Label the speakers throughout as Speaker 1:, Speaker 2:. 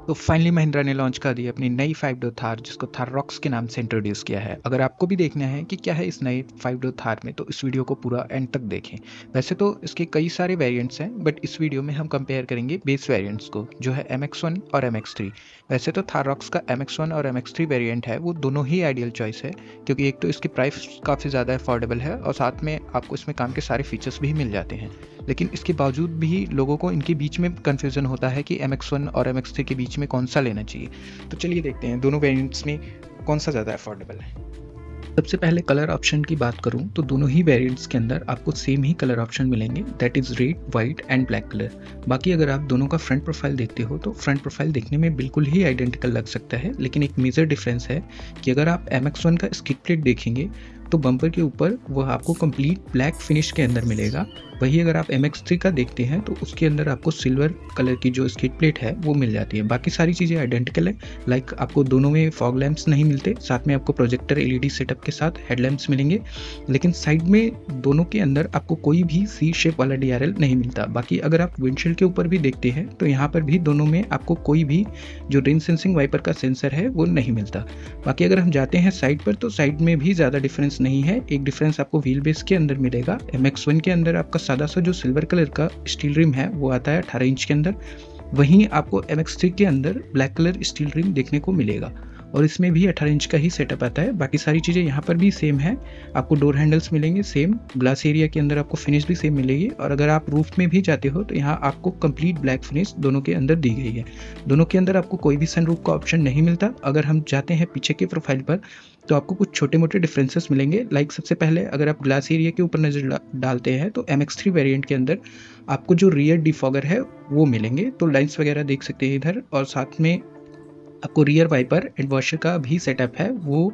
Speaker 1: तो फाइनली महिंद्रा ने लॉन्च कर दी अपनी नई 5 डोर थार, जिसको थार रॉक्स के नाम से इंट्रोड्यूस किया है। अगर आपको भी देखना है कि क्या है इस नए 5 डोर थार में, तो इस वीडियो को पूरा एंड तक देखें। वैसे तो इसके कई सारे वेरिएंट्स हैं, बट इस वीडियो में हम कंपेयर करेंगे बेस वेरिएंट्स को, जो है MX1 और MX3। वैसे तो थार रॉक्स का MX1 और MX3 वेरिएंट है, वो दोनों ही आइडियल चॉइस है, क्योंकि एक तो इसकी प्राइस काफ़ी ज़्यादा अफोर्डेबल है और साथ में आपको इसमें काम के सारे फीचर्स भी मिल जाते हैं। लेकिन इसके बावजूद भी लोगों को इनके बीच में कन्फ्यूज़न होता है कि MX1 और MX3 के बीच में कौन सा लेना चाहिए। तो चलिए देखते हैं दोनों वेरिएंट्स में कौन सा ज़्यादा अफोर्डेबल है। सबसे पहले कलर ऑप्शन की बात करूं तो दोनों ही वेरिएंट्स के अंदर आपको सेम ही कलर ऑप्शन मिलेंगे, that is red, white and black colour. बाकी अगर आप दोनों का फ्रंट प्रोफाइल देखते हो तो फ्रंट प्रोफाइल देखने में बिल्कुल ही आइडेंटिकल लग सकता है, लेकिन एक मेजर डिफरेंस है कि अगर आप MX1 का स्किड प्लेट देखेंगे तो बम्पर के ऊपर वह आपको कंप्लीट ब्लैक फिनिश के अंदर मिलेगा। वही अगर आप MX3 का देखते हैं तो उसके अंदर आपको सिल्वर कलर की जो स्किड प्लेट है वो मिल जाती है। बाकी सारी चीज़ें आइडेंटिकल है, लाइक आपको दोनों में फॉग लैंप्स नहीं मिलते, साथ में आपको प्रोजेक्टर LED सेटअप के साथ हेडलैम्प्स मिलेंगे, लेकिन साइड में दोनों के अंदर आपको कोई भी C शेप वाला DRL नहीं मिलता। बाकी अगर आप विंडशील्ड के ऊपर भी देखते हैं तो यहाँ पर भी दोनों में आपको कोई भी जो रेन सेंसिंग वाइपर का सेंसर है वो नहीं मिलता। बाकी अगर हम जाते हैं साइड पर तो साइड में भी ज़्यादा डिफरेंस नहीं है। एक डिफरेंस आपको व्हील बेस के अंदर मिलेगा। MX1 के अंदर आपका सादा सा जो सिल्वर कलर का स्टील रिम है वो आता है 18 इंच के अंदर, वहीं आपको MX3 के अंदर ब्लैक कलर स्टील रिम देखने को मिलेगा और इसमें भी 18 इंच का ही सेटअप आता है। बाकी सारी चीज़ें यहाँ पर भी सेम है, आपको डोर हैंडल्स मिलेंगे सेम, ग्लास एरिया के अंदर आपको फिनिश भी सेम मिलेगी और अगर आप रूफ में भी जाते हो तो यहाँ आपको कंप्लीट ब्लैक फिनिश दोनों के अंदर दी गई है। दोनों के अंदर आपको कोई भी सनरूफ का ऑप्शन नहीं मिलता। अगर हम जाते हैं पीछे के प्रोफाइल पर तो आपको कुछ छोटे मोटे डिफरेंसेस मिलेंगे। लाइक सबसे पहले अगर आप ग्लास एरिया के ऊपर नजर डालते हैं तो MX3 वेरिएंट के अंदर आपको जो रियर डिफॉगर है वो मिलेंगे, तो लाइन्स वगैरह देख सकते हैं इधर, और साथ में आपको रियर वाइपर एंड वॉशर का भी सेटअप है वो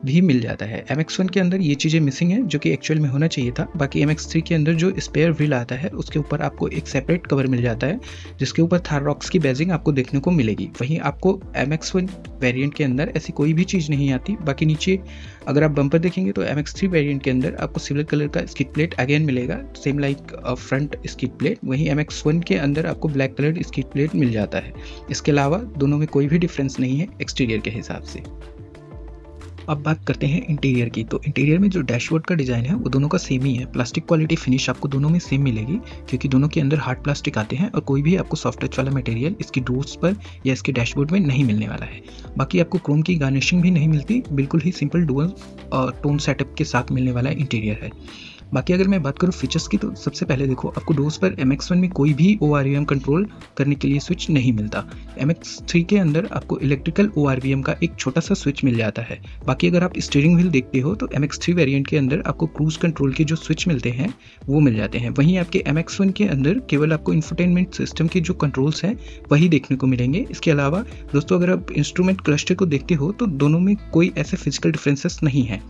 Speaker 1: भी मिल जाता है। MX1 के अंदर ये चीज़ें मिसिंग है जो कि एक्चुअल में होना चाहिए था। बाकी MX3 के अंदर जो स्पेयर व्हील आता है उसके ऊपर आपको एक सेपरेट कवर मिल जाता है जिसके ऊपर थार रॉक्स की बैजिंग आपको देखने को मिलेगी। वहीं आपको MX1 वेरिएंट के अंदर ऐसी कोई भी चीज़ नहीं आती। बाकी नीचे अगर आप बम्पर देखेंगे तो MX3 वेरिएंट के अंदर आपको सिल्वर कलर का स्किड प्लेट अगेन मिलेगा, same like front skid plate. वहीं MX1 के अंदर आपको ब्लैक कलर स्किड प्लेट मिल जाता है। इसके अलावा दोनों में कोई भी डिफरेंस नहीं है एक्सटीरियर के हिसाब से। अब बात करते हैं इंटीरियर की। तो इंटीरियर में जो डैशबोर्ड का डिज़ाइन है वो दोनों का सेम ही है। प्लास्टिक क्वालिटी फिनिश आपको दोनों में सेम मिलेगी, क्योंकि दोनों के अंदर हार्ड प्लास्टिक आते हैं और कोई भी आपको सॉफ्ट टच वाला मटेरियल इसकी डोर्स पर या इसके डैशबोर्ड में नहीं मिलने वाला है। बाकी आपको क्रोम की गार्निशिंग भी नहीं मिलती, बिल्कुल ही सिंपल डुअल टोन सेटअप के साथ मिलने वाला इंटीरियर है। बाकी अगर मैं बात करूँ फीचर्स की तो सबसे पहले देखो आपको डोर्स पर MX1 में कोई भी ORVM कंट्रोल करने के लिए स्विच नहीं मिलता। MX3 के अंदर आपको इलेक्ट्रिकल ORVM का एक छोटा सा स्विच मिल जाता है। बाकी अगर आप स्टीयरिंग व्हील देखते हो तो MX3 वेरिएंट के अंदर आपको क्रूज कंट्रोल के जो स्विच मिलते हैं वो मिल जाते हैं। वहीं आपके MX1 के अंदर केवल आपको इंफोटेनमेंट सिस्टम के जो कंट्रोल्स हैं वही देखने को मिलेंगे। इसके अलावा दोस्तों अगर आप इंस्ट्रूमेंट क्लस्टर को देखते हो तो दोनों में कोई ऐसे फिजिकल डिफरेंसेस नहीं है,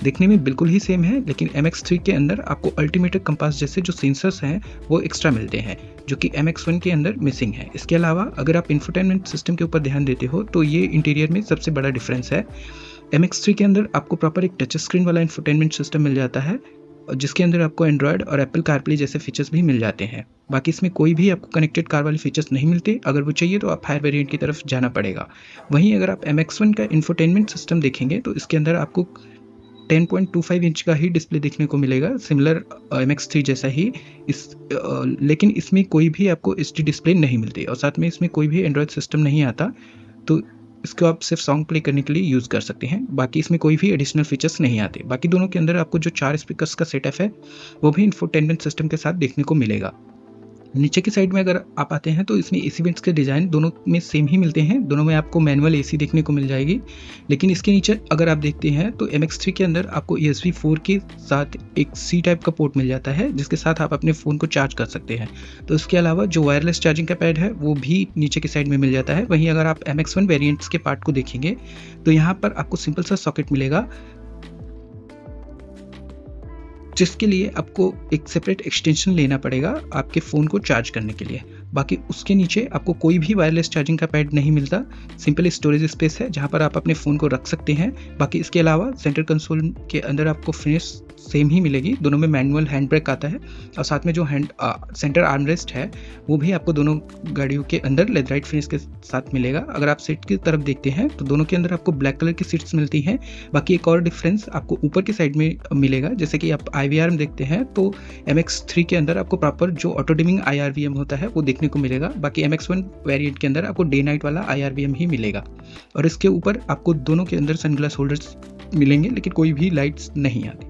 Speaker 1: देखने में बिल्कुल ही सेम है। लेकिन MX3 के अंदर आपको अल्टीमीटर कंपास जैसे जो सेंसर्स हैं वो एक्स्ट्रा मिलते हैं, जो कि MX1 के अंदर मिसिंग है। इसके अलावा अगर आप इंफोटेनमेंट सिस्टम के ऊपर ध्यान देते हो तो ये इंटीरियर में सबसे बड़ा डिफरेंस है। MX3 के अंदर आपको प्रॉपर एक टच स्क्रीन वाला इंफोटेनमेंट सिस्टम मिल जाता है, जिसके अंदर आपको एंड्रॉयड और एप्पल कारप्ले जैसे फीचर्स भी मिल जाते हैं। बाकी इसमें कोई भी आपको कनेक्टेड कार वाले फीचर्स नहीं मिलते। अगर वो चाहिए तो आप हायर वेरिएंट की तरफ जाना पड़ेगा। वहीं अगर आप MX1 का इंफोटेनमेंट सिस्टम देखेंगे तो इसके अंदर आपको 10.25 इंच का ही डिस्प्ले देखने को मिलेगा, सिमिलर MX3 जैसा ही लेकिन इसमें कोई भी आपको HD डिस्प्ले नहीं मिलती और साथ में इसमें कोई भी एंड्रॉयड सिस्टम नहीं आता, तो इसको आप सिर्फ सॉन्ग प्ले करने के लिए यूज़ कर सकते हैं। बाकी इसमें कोई भी एडिशनल फीचर्स नहीं आते। बाकी दोनों के अंदर आपको जो 4 स्पीकर्स का सेटअप है वो भी इंफोटेनमेंट सिस्टम के साथ देखने को मिलेगा। नीचे की साइड में अगर आप आते हैं तो इसमें AC वेंट्स के डिज़ाइन दोनों में सेम ही मिलते हैं। दोनों में आपको मैनुअल AC देखने को मिल जाएगी, लेकिन इसके नीचे अगर आप देखते हैं तो MX3 के अंदर आपको USB 4 के साथ एक C टाइप का पोर्ट मिल जाता है, जिसके साथ आप अपने फ़ोन को चार्ज कर सकते हैं। तो इसके अलावा जो वायरलेस चार्जिंग का पैड है वो भी नीचे की साइड में मिल जाता है। वहीं अगर आप MX1 वेरियंट्स के पार्ट को देखेंगे तो यहाँ पर आपको सिंपल सा सॉकेट मिलेगा, जिसके लिए आपको एक सेपरेट एक्सटेंशन लेना पड़ेगा आपके फ़ोन को चार्ज करने के लिए। बाकी उसके नीचे आपको कोई भी वायरलेस चार्जिंग का पैड नहीं मिलता, सिंपल स्टोरेज स्पेस है जहाँ पर आप अपने फ़ोन को रख सकते हैं। बाकी इसके अलावा सेंटर कंसोल के अंदर आपको फिनिश सेम ही मिलेगी, दोनों में मैनुअल हैंड ब्रेक आता है और साथ में जो सेंटर आर्मरेस्ट है वो भी आपको दोनों गाड़ियों के अंदर लेदराइट फिनिश के साथ मिलेगा। अगर आप सीट की तरफ देखते हैं तो दोनों के अंदर आपको ब्लैक कलर की सीट्स मिलती हैं। बाकी एक और डिफरेंस आपको ऊपर की साइड में मिलेगा, जैसे कि आप IVR में देखते हैं तो MX3 के अंदर आपको प्रॉपर जो ऑटो डिमिंग IRVM होता है वो देखने को मिलेगा। बाकी MX1 वेरिएंट के अंदर आपको डे नाइट वाला IRVM ही मिलेगा और इसके ऊपर आपको दोनों के अंदर सनग्लास होल्डर्स मिलेंगे, लेकिन कोई भी लाइट्स नहीं आती।